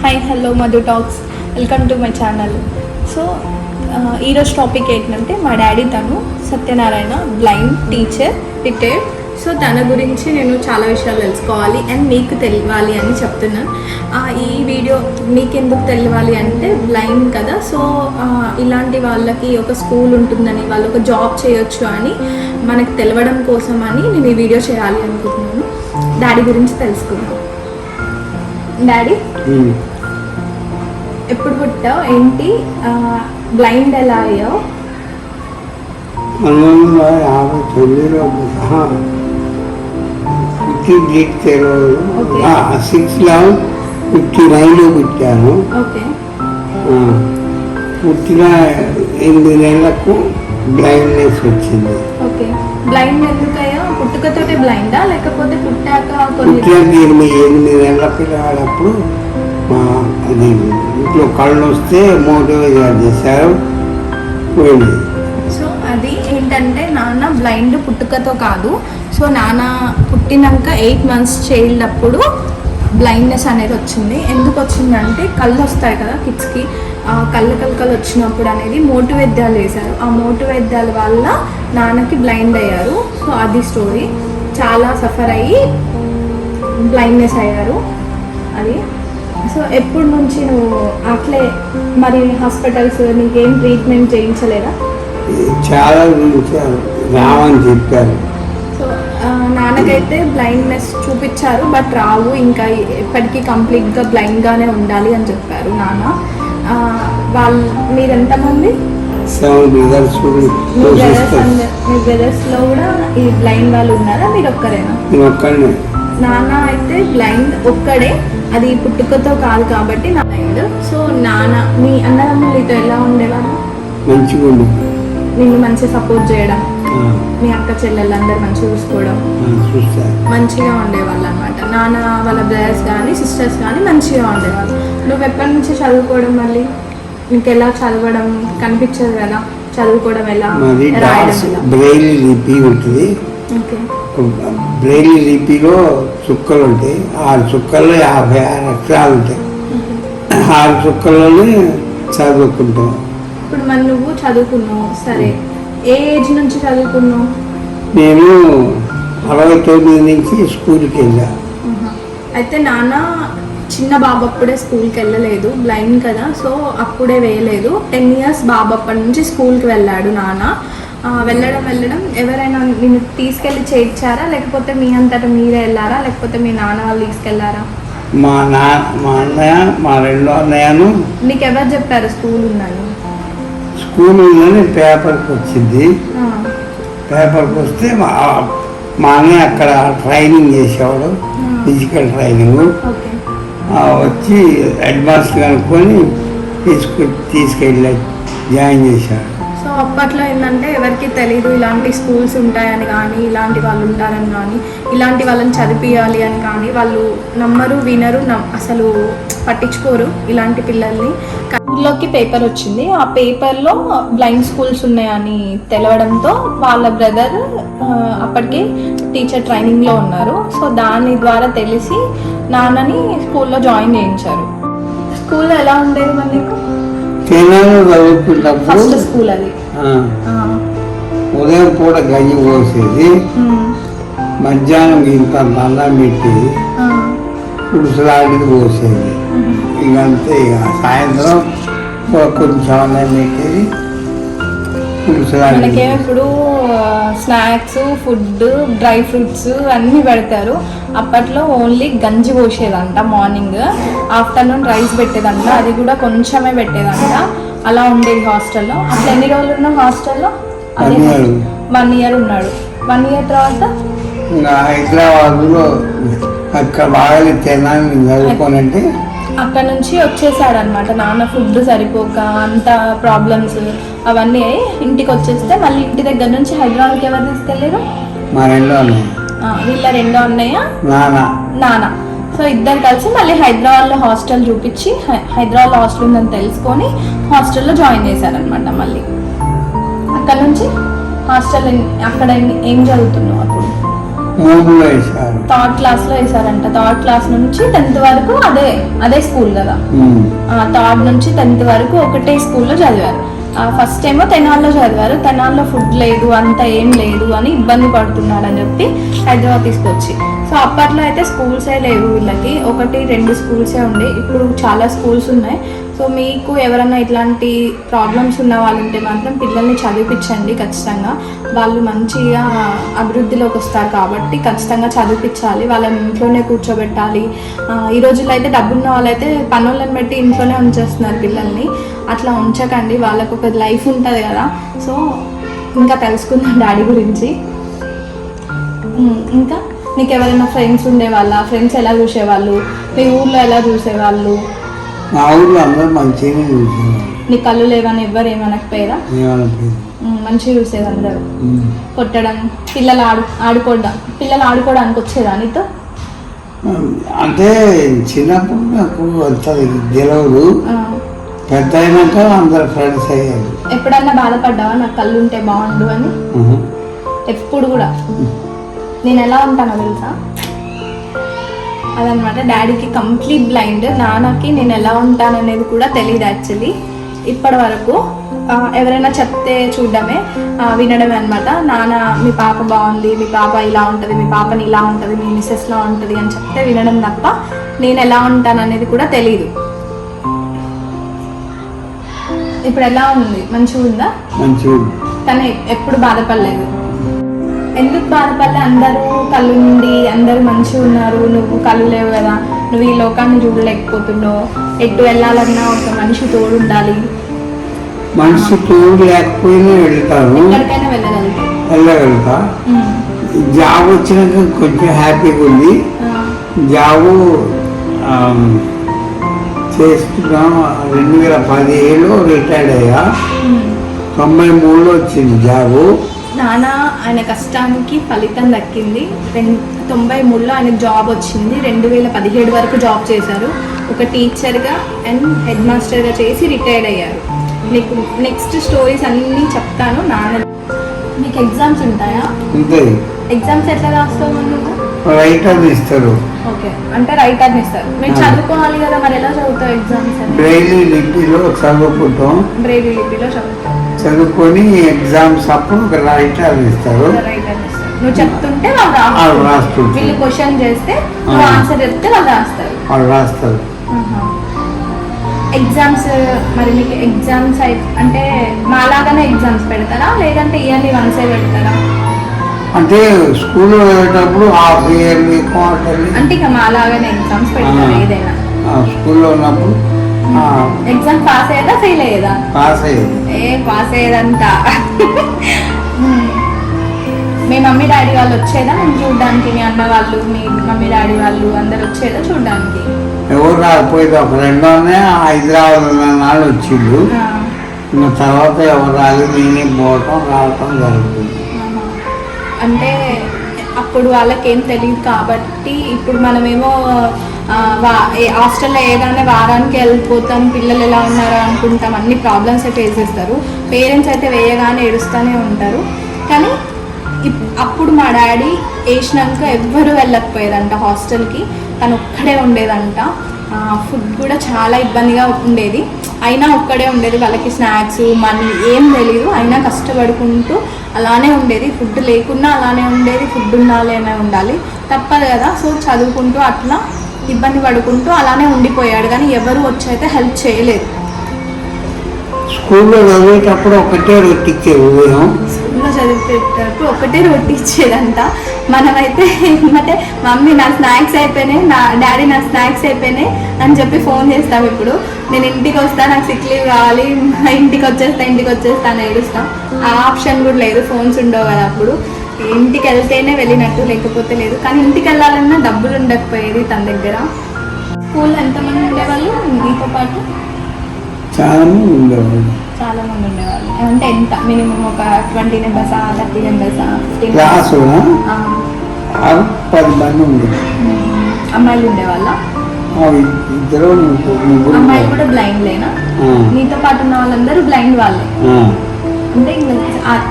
Hi hello Madhu talks, welcome to my channel. So ఈరోజు topic ఏంటంటే మా డాడీ తను Satyanarayana blind teacher retired. So తన గురించి నేను చాలా విషయాలు తెలుసుకోవాలి అండ్ మీకు తెలియాలి అని చెప్తున్నాను. ఈ వీడియో మీకు ఎందుకు తెలియాలి అంటే బ్లైండ్ కదా, సో ఇలాంటి వాళ్ళకి ఒక స్కూల్ ఉంటుందని, వాళ్ళు ఒక జాబ్ చేయొచ్చు అని మనకు తెలవడం కోసం అని నేను ఈ వీడియో చేయాలి అనుకుంటున్నాను. డాడీ గురించి తెలుసుకుందాం. డాడీ ఎప్పుడు పుట్టావు, ఏంటి, బ్లైండ్ ఎలా అయ్యావు? 1959లో పుట్టాను. పుట్టిన 8 నెలలకు బ్లైండ్నెస్ వచ్చింది. బ్లైండ్ ఎందుకయ్యా? పుట్టుకతోటే బ్లైండా లేకపోతే పుట్టాక? 8 నెలల పిల్లవాడప్పుడు అది ఇంట్లో కళ్ళు వస్తే మోటివేట్ చేశారు, పోయింది. సో అది ఏంటంటే నాన్న బ్లైండ్ పుట్టుకతో కాదు. సో నాన్న పుట్టినాక 8 months చైల్డ్ అప్పుడు బ్లైండ్నెస్ అనేది వచ్చింది. ఎందుకు వచ్చిందంటే కళ్ళు వస్తాయి కదా కిడ్స్కి, కళ్ళు వచ్చినప్పుడు అనేది మోటు వైద్యాలు వేశారు. ఆ మోటు వైద్యాల వల్ల నాన్నకి బ్లైండ్ అయ్యారు. సో అది స్టోరీ. చాలా సఫర్ అయ్యి బ్లైండ్నెస్ అయ్యారు. అది సో ఎప్పటి నుంచి నువ్వు అట్లే మరి హాస్పిటల్స్ నీకేం ట్రీట్మెంట్ చేయించలేదా? చాలా రావని చెప్పారు. సో నాన్నకైతే బ్లైండ్నెస్ చూపించారు, బట్ రావు, ఇంకా ఎప్పటికీ కంప్లీట్గా బ్లైండ్గానే ఉండాలి అని చెప్పారు నాన్న. మీరు ఎంతమంది? 7 brothers. మీ బ్రదర్స్లో కూడా ఈ బ్లైండ్ వాళ్ళు ఉన్నారా, మీరు ఒక్కరేనా? ఒక్కడే. నాన్న అయితే బ్లైండ్ ఒక్కడే, అది పుట్టుకతో కాదు కాబట్టి నా బ్లైండ్. సో నాన్న మీ అన్నదమ్ములు నీతో ఎలా ఉండేవాళ్ళు? మంచిగా నిన్ను మంచిగా సపోర్ట్ చేయడం, మీ అక్క చెల్లెళ్ళందరూ మంచిగా చూసుకోవడం, మంచిగా ఉండేవాళ్ళు అనమాట. నాన్న వాళ్ళ బ్రదర్స్ కానీ సిస్టర్స్ కానీ మంచిగా ఉండేవాళ్ళు. నువ్వు ఎప్పటి నుంచి చదువుకోవడం, మళ్ళీ నీకు ఎలా చదవడం కనిపించదు కదా, చదువుకోవడం ఎలా, బ్రెయిలీ లిపి ఉంటుంది. బ్రెయిలీ లిపిలో చుక్కలు ఉంటాయి. 6 చుక్కల్లో 56 అక్షరాలు ఉంటాయి. 6 చుక్కల్లోనే చదువుకుంటాం. ఇప్పుడు మరి నువ్వు చదువుకున్నావు, సరే, ఏ ఏజ్ నుంచి చదువుకున్నావు? నేను 69 నుంచి స్కూల్కి వెళ్ళా. అయితే నాన్న చిన్న బాబు అప్పుడే స్కూల్కి వెళ్ళలేదు, బ్లైండ్ కదా, సో అప్పుడే వేయలేదు. 10 years బాబు అప్పటి నుంచి స్కూల్కి వెళ్ళాడు నాన్న. వెళ్ళడం ఎవరైనా నిన్ను తీసుకెళ్ళి చేయించారా, లేకపోతే మీ అంతటా మీరే వెళ్ళారా, లేకపోతే మీ నాన్న వాళ్ళు తీసుకెళ్లారా? మా అన్నయ్య, మా 2వ అన్నయ్యను. నీకు ఎవరు చెప్పారు స్కూల్ ఉందని? స్కూల్ ఉందని పేపర్కి వచ్చింది. పేపర్కి వస్తే మా అన్నయ్య అక్కడ ట్రైనింగ్ చేసేవాడు, ఫిజికల్ ట్రైనింగ్. వచ్చి అడ్వాన్స్ కనుక్కొని తీసుకెళ్ళి జాయిన్ చేశాడు. సో అప్పట్లో ఏంటంటే ఎవరికి తెలీదు ఇలాంటి స్కూల్స్ ఉంటాయని కానీ, ఇలాంటి వాళ్ళు ఉంటారని కానీ, ఇలాంటి వాళ్ళని చదివియాలి అని కానీ వాళ్ళు నమ్మరు, వినరు, అసలు పట్టించుకోరు ఇలాంటి పిల్లల్ని. ఊళ్ళోకి పేపర్ వచ్చింది. ఆ పేపర్లో బ్లైండ్ స్కూల్స్ ఉన్నాయని తెలవడంతో వాళ్ళ బ్రదర్ అప్పటికి టీచర్ ట్రైనింగ్లో ఉన్నారు. సో దాని ద్వారా తెలిసి నాన్నని స్కూల్లో జాయిన్ చేయించారు. స్కూల్లో ఎలా ఉండేది మరి నీకు? ఫస్ట్ స్కూల్ అది. ఉదయం పూట గంజి పోసేది, మధ్యాహ్నం ఇంత అన్నం పెట్టేది, పులుసులాంటిది పోసేది. ఇకంతే. ఇక సాయంత్రం కొంచెం అన్నం పెట్టేది, పులుసులాంటిది. ఇప్పుడు స్నాక్స్, ఫుడ్, డ్రై ఫ్రూట్స్ అన్నీ పెడతారు. అప్పట్లో ఓన్లీ గంజి పోసేదంట మార్నింగ్, ఆఫ్టర్నూన్ రైస్ పెట్టేదంట, అది కూడా కొంచెమే పెట్టేదంట. అలా ఉండేది హాస్టల్లో. అట్లా ఎన్ని రోజులు ఉన్నావు హాస్టల్లో? అదే 1 year ఉన్నాడు. 1 year తర్వాత హైదరాబాద్లో అక్కడ బాగా తినాలని చదువుకోనంటే అక్కడ నుంచి వచ్చేసాడు అనమాట. నాన్న ఫుడ్ సరిపోక అంత ప్రాబ్లమ్స్ అవన్నీ ఇంటికి వచ్చేస్తే మళ్ళీ ఇంటి దగ్గర నుంచి హైదరాబాద్కి ఎవరు తీసుకెళ్ళారు? మా 2వ అన్నయ్య. వీళ్ళ 2వ అన్నయ్య, నాన్న. సో ఇద్దరు కలిసి మళ్ళీ హైదరాబాద్లో హాస్టల్ చూపించి, హైదరాబాద్లో హాస్టల్ ఉందని తెలుసుకొని హాస్టల్లో జాయిన్ చేశారనమాట. మళ్ళీ అక్కడ నుంచి హాస్టల్ అక్కడ ఏం చదువుతున్నావు అప్పుడు? 3లో వేశారు. థర్డ్ క్లాస్లో వేసారంట. థర్డ్ క్లాస్ నుంచి 10th వరకు అదే స్కూల్ కదా. థర్డ్ నుంచి 10th వరకు ఒకటే స్కూల్లో చదివారు. ఫస్ట్ ఏమో తెనాల్లో చదివారు. తెనాల్లో ఫుడ్ లేదు, అంత ఏం లేదు అని ఇబ్బంది పడుతున్నాడని చెప్పి హైదరాబాద్ తీసుకొచ్చి. సో అప్పట్లో అయితే స్కూల్సే లేవు వీళ్ళకి, 1-2 స్కూల్సే ఉండే. ఇప్పుడు చాలా స్కూల్స్ ఉన్నాయి. సో మీకు ఎవరైనా ఇట్లాంటి ప్రాబ్లమ్స్ ఉన్న వాళ్ళు ఉంటే మాత్రం పిల్లల్ని చదివించండి ఖచ్చితంగా. వాళ్ళు మంచిగా అభివృద్ధిలోకి వస్తారు కాబట్టి ఖచ్చితంగా చదివించాలి. వాళ్ళని ఇంట్లోనే కూర్చోబెట్టాలి. ఈ రోజుల్లో అయితే డబ్బున్న వాళ్ళైతే పనులను బట్టి ఇంట్లోనే ఉంచేస్తున్నారు పిల్లల్ని. అట్లా ఉంచకండి, వాళ్ళకు ఒక లైఫ్ ఉంటుంది కదా. సో ఇంకా తెలుసుకుందాం డాడీ గురించి. ఇంకా నీకు ఎవరైనా ఫ్రెండ్స్ ఉండేవాళ్ళ? ఫ్రెండ్స్ ఎలా చూసేవాళ్ళు? మీ ఊర్లో ఎలా చూసేవాళ్ళు? మా ఊర్లో అందరూ మంచిగానే చూసేవాళ్ళు. నీ కళ్ళు లేవని ఎవ్వరు ఏమనకపోయారా? మంచిగా చూసేది అందరూ. కొట్టడం, పిల్లలు ఆడుకోవడానికి వచ్చేదా నీతో? అంటే చిన్నప్పుడు నాకు అంత తెలియదు, పెద్ద అయినాక అందరు ఫ్రెండ్స్ అయ్యారు. ఎప్పుడన్నా బాధపడ్డావా నాకు కళ్ళు ఉంటే బాగుండు అని? ఎప్పుడు కూడా. నేను ఎలా ఉంటానో తెలుసా? అదనమాట, డాడీకి కంప్లీట్ బ్లైండ్, నాన్నకి నేను ఎలా ఉంటాననేది కూడా తెలియదు యాక్చువల్లీ ఇప్పటి వరకు. ఎవరైనా చెప్తే చూడడమే, వినడమే అనమాట. నాన్న మీ పాప బాగుంది, మీ పాప ఇలా ఉంటుంది, మీ పాపని ఇలా ఉంటుంది, మీ మిస్సెస్లా ఉంటుంది అని చెప్తే వినడం తప్ప నేను ఎలా ఉంటాననేది కూడా తెలియదు. ఇప్పుడు ఎలా ఉంది? మంచిగా ఉందా? కానీ ఎప్పుడు బాధపడలేదు. ఎందుకు బాధపడలే? అందరూ కళ్ళు నుండి అందరూ మంచిగా ఉన్నారు, నువ్వు కళ్ళు లేవు కదా, నువ్వు ఈ లోకాన్ని చూడలేకపోతున్నావు. ఎటు వెళ్ళాలన్నా ఒక మనిషి తోడు ఉండాలి. మనిషి తోడు లేకపోయినా వెళ్తాను, ఎక్కడికైనా వెళ్ళగలుగుతా. జాబ్ వచ్చినాక కొంచెం హ్యాపీగా ఉంది. జాబు చేస్తున్నాం. 2017లో రిటైర్డ్ అయ్యా. 93లో వచ్చింది జాబు. నాన్న ఆయన కష్టానికి ఫలితం దక్కింది. 93లో ఆయనకు జాబ్ వచ్చింది. 2017 వరకు జాబ్ చేశారు. ఒక టీచర్గా అండ్ హెడ్ మాస్టర్గా చేసి రిటైర్డ్ అయ్యారు. నీకు నెక్స్ట్ స్టోరీస్ అన్నీ చెప్తాను. నాన్న మీకు ఎగ్జామ్స్ ఉంటాయా? ఉంటాయి. ఎగ్జామ్స్ ఎట్లా రాస్తావు నువ్వు? రైటర్ని ఇస్తారు. ఓకే, అంటే రైటర్ని ఇస్తారు. మీరు చదువుకోవాలి కదా, మరి ఎలా చదువుతావు ఎగ్జామ్స్? బ్రెయిలీ లిపిలో చదువుకుంటాం. బ్రెయిలీ లిపిలో చదువుతాం. చదువుకొని ఎగ్జామ్స్ అప్పుడు ఒక రైటర్ ఇస్తారు. నువ్వు చెప్తుంటే వాళ్ళు రాస్తారు. వీళ్ళు క్వశ్చన్ చేస్తే నువ్వు ఆన్సర్ చెప్తే వాళ్ళు రాస్తారు. ఎగ్జామ్స్ మరి మీకు ఎగ్జామ్స్ అంటే మాలాగానే ఎగ్జామ్స్ పెడతారా, లేదంటే ఇయర్లీ వన్సే పెడతారా? అంటే స్కూల్లో వెళ్ళేటప్పుడు హాఫ్ ఇయర్లీ, క్వార్టర్లీ, అంటే ఇక మాలాగానే ఎగ్జామ్స్ పెడతారు ఏదైనా. స్కూల్లో ఉన్నప్పుడు ఎగ్జామ్ పాస్ అయ్యేదా ఫెయిల్ అయ్యేదా? పాస్ అయ్యేది. పాస్ అయ్యేదంతా. మీ మమ్మీ డాడీ వాళ్ళు వచ్చేదా చూడడానికి? మీ అన్న వాళ్ళు, మీ మమ్మీ డాడీ వాళ్ళు అందరు వచ్చేదా చూడడానికి? ఎవరు రాకపోయేది. ఒక రెండోనే హైదరాబాద్ నాళ్ళు వచ్చిండు. ఇంకా తర్వాత ఎవరు రాలేదు. నేనే పోవటం రావటం జరుగుతుంది. అంటే అప్పుడు వాళ్ళకేం తెలియదు కాబట్టి ఇప్పుడు మనమేమో హాస్టల్లో ఏదైనా వారానికి వెళ్ళిపోతాం, పిల్లలు ఎలా ఉన్నారో అనుకుంటాం, అన్ని ప్రాబ్లమ్స్ ఫేస్ చేస్తారు. పేరెంట్స్ అయితే వేయగానే ఏడుస్తూనే ఉంటారు. కానీ అప్పుడు మా డాడీ వేసినాక ఎవ్వరూ వెళ్ళకపోయేదంట హాస్టల్కి, తను ఒక్కడే ఉండేదంట. ఫుడ్ కూడా చాలా ఇబ్బందిగా ఉండేది, అయినా ఒక్కడే ఉండేది. వాళ్ళకి స్నాక్స్ మనీ ఏం తెలియదు, అయినా కష్టపడుకుంటూ అలానే ఉండేది. ఫుడ్ లేకున్నా అలానే ఉండేది, ఫుడ్ ఉండాలనే ఉండాలి, తప్పదు కదా. సో చదువుకుంటూ అట్లా ఇబ్బంది పడుకుంటూ అలానే ఉండిపోయాడు. కానీ ఎవరు వచ్చి అయితే హెల్ప్ చేయలేదు. స్కూల్లో చదివేటప్పుడు ఒకటే రొట్టి ఇచ్చేది. స్కూల్లో చదివేటప్పుడు ఒకటే రొట్టి ఇచ్చేదంట. మనమైతే ఏమంటే మమ్మీ నా స్నాక్స్ అయిపోయినాయి, నా డాడీ నా స్నాక్స్ అయిపోయినాయి అని చెప్పి ఫోన్ చేస్తాం. ఇప్పుడు నేను ఇంటికి వస్తా, నాకు సిక్ లీవ్ కావాలి, ఇంటికి వచ్చేస్తా అని ఏడుస్తాం. ఆ ఆప్షన్ కూడా లేదు, ఫోన్స్ ఉండవు కదా అప్పుడు. ఇంటికి వెళ్తేనే వెళ్ళినట్టు, లేకపోతే లేదు. కానీ ఇంటికి వెళ్ళాలన్నా డబ్బులు ఉండకపోయేది తన దగ్గర. స్కూల్లో ఎంతమంది ఉండేవాళ్ళు మీతో పాటు? చాలా మంది ఉండేవాళ్ళు. అంటే ఎంత మినిమం? ఒక 20 మెంబర్స్, 30 మెంబర్స్? క్లాసు 10 మంది ఉండేది. అమ్మాయిలు ఉండేవాళ్ళ? ఇద్దరు అమ్మాయిలు కూడా బ్లైండ్ లేనా? నీతో పాటు ఉన్న వాళ్ళందరూ బ్లైండ్ వాళ్ళే. అంటే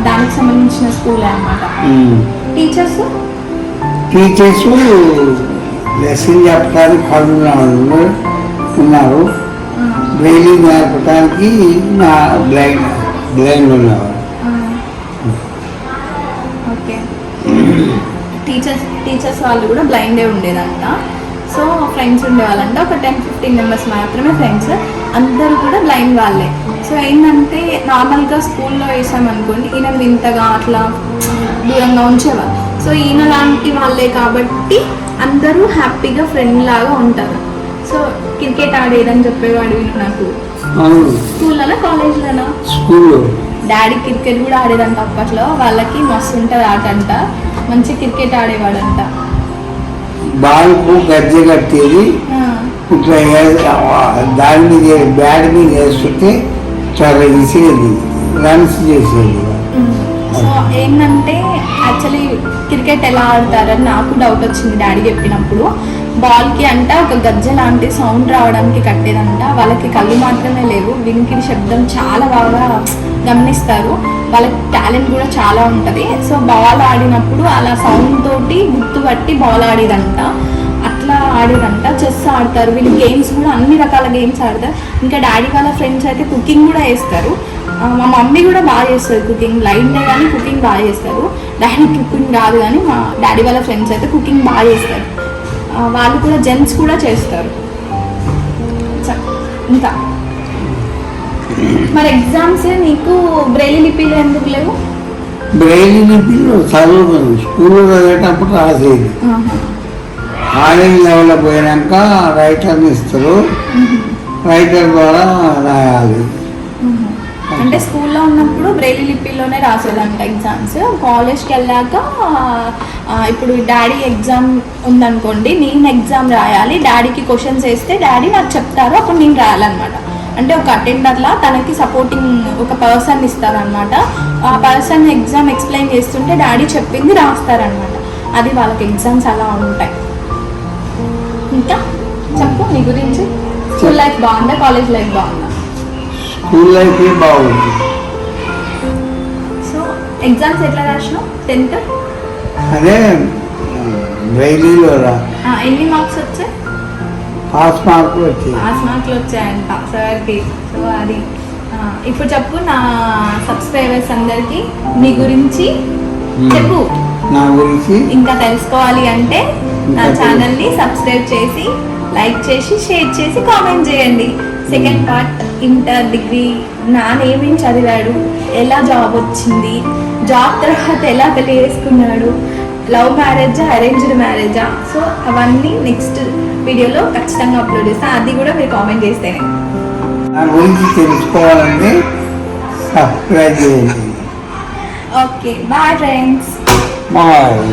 దానికి సంబంధించిన స్కూల్ అన్నమాట. టీచర్స్ టీచర్స్ లెసన్ చెప్పడానికి కళ్ళు ఉన్నారు, బ్రెయిన్ నేర్పడానికి నా బ్లైండ్ ఉన్నారు. ఓకే. టీచర్స్ వాళ్ళు కూడా బ్లైండే ఉండేదంట. సో ఫ్రెండ్స్ ఉండేవాళ్ళంట, ఒక 10-15 మెంబర్స్ మాత్రమే ఫ్రెండ్స్, అందరూ కూడా బ్లైండ్ వాళ్ళే. సో ఏంటంటే నార్మల్గా స్కూల్లో వేసామనుకోండి ఈయన వింతగా అట్లా దూరంగా ఉంచేవాళ్ళు. సో ఈయన లాంటి వాళ్ళే కాబట్టి అందరూ హ్యాపీగా ఫ్రెండ్ లాగా ఉంటారు. సో క్రికెట్ ఆడేదని చెప్పేవాడు వీళ్ళు నాకు. స్కూల్లోనా కాలేజ్లోనా? స్కూల్లో. డాడీ క్రికెట్ కూడా ఆడేదంట అప్పట్లో, వాళ్ళకి మస్తు ఉంటుంది ఆట అంట, మంచి క్రికెట్ ఆడేవాడంట. బాల్కు గజ్జె కట్టేది, ఇట్లా దాని మీద బ్యాట్ మీద వేస్తుంటే చాలా విసిరేది, రన్స్ చేసేది. సో ఏంటంటే యాక్చువల్లీ క్రికెట్ ఎలా ఆడతారని నాకు డౌట్ వచ్చింది డాడీ చెప్పినప్పుడు. బాల్కి అంట ఒక గజ్జె లాంటి సౌండ్ రావడానికి కట్టేదంట. వాళ్ళకి కళ్ళు మాత్రమే లేవు, వినికి శబ్దం చాలా బాగా గమనిస్తారు, వాళ్ళకి టాలెంట్ కూడా చాలా ఉంటుంది. సో బాల్ ఆడినప్పుడు అలా సౌండ్ తోటి గుర్తుపట్టి బాల్ ఆడేదంట, అట్లా ఆడేదంట. చెస్ ఆడతారు వీళ్ళు, గేమ్స్ కూడా అన్ని రకాల గేమ్స్ ఆడతారు. ఇంకా డాడీ వాళ్ళ ఫ్రెండ్స్ అయితే కుకింగ్ కూడా వేస్తారు. మా మమ్మీ కూడా బాగా చేస్తారు కుకింగ్, లైన్నే కానీ కుకింగ్ బాగా చేస్తారు. డాడీ కుకింగ్ రాదు కానీ మా డాడీ వాళ్ళ ఫ్రెండ్స్ అయితే కుకింగ్ బాగా చేస్తారు. వాళ్ళు కూడా జెంట్స్ కూడా చేస్తారు. ఇంకా మరి ఎగ్జామ్స్ నీకు బ్రెయిలీ లిపిలు ఎందుకు లేవు? బ్రెయిలీ లిపిలు చదువుతుంది, స్కూల్లో చదివేటప్పుడు రాసేది. కాలేజ్ లెవెల్లో పోయాక రైటర్ని ఇస్తారు, రైటర్ ద్వారా రాయాలి. అంటే స్కూల్లో ఉన్నప్పుడు బ్రెయిలీ లిపిలోనే రాసేదంట ఎగ్జామ్స్. కాలేజ్కి వెళ్ళాక ఇప్పుడు డాడీ ఎగ్జామ్ ఉందనుకోండి, నేను ఎగ్జామ్ రాయాలి, డాడీకి క్వశ్చన్స్ వేస్తే డాడీ నాకు చెప్తారు, అప్పుడు నేను రాయాలన్నమాట. అంటే ఒక అటెండర్లా తనకి సపోర్టింగ్ ఒక పర్సన్ ఇస్తారనమాట. ఆ పర్సన్ ఎగ్జామ్ ఎక్స్ప్లెయిన్ చేస్తుంటే డాడీ చెప్పింది రాస్తారనమాట. అది వాళ్ళకి ఎగ్జామ్స్ అలా ఉంటాయి. ఇంకా చెప్పు నీ గురించి. స్కూల్ లైఫ్ బాగుందా, కాలేజ్ లైఫ్ బాగుందా? స్కూల్ లైఫ్ బాగుంది. సో ఎగ్జామ్స్ ఎట్లా రాసినావు 10th? అదే బ్రెయిలీలో ఎన్ని మార్క్స్ వచ్చాయి? పాస్ మార్కులు వచ్చాయి. పాస్ మార్కులు వచ్చాయంట సార్కి. సో అది ఇప్పుడు చెప్పు నా సబ్స్క్రైబర్స్ అందరికి నీ గురించి చెప్పు. నా గురించి ఇంకా తెలుసుకోవాలి అంటే నా ఛానల్ని సబ్స్క్రైబ్ చేసి, లైక్ చేసి, షేర్ చేసి, కామెంట్ చేయండి. సెకండ్ పార్ట్ ఇంటర్, డిగ్రీ, నానేమేం చదివాడు, ఎలా జాబ్ వచ్చింది, జాబ్ తర్వాత ఎలా పెళ్లి చేసుకున్నాడు, లవ్ మ్యారేజా అరేంజ్డ్ మ్యారేజా, సో అవన్నీ నెక్స్ట్ వీడియోలో ఖచ్చితంగా అప్లోడ్ చేస్తాను. అది కూడా మీరు కామెంట్ చేస్తేనే. నా గురించి తెలుసుకోవాలంటే సబ్స్క్రైబ్ చేయండి. Okay bye friends. బాయ్.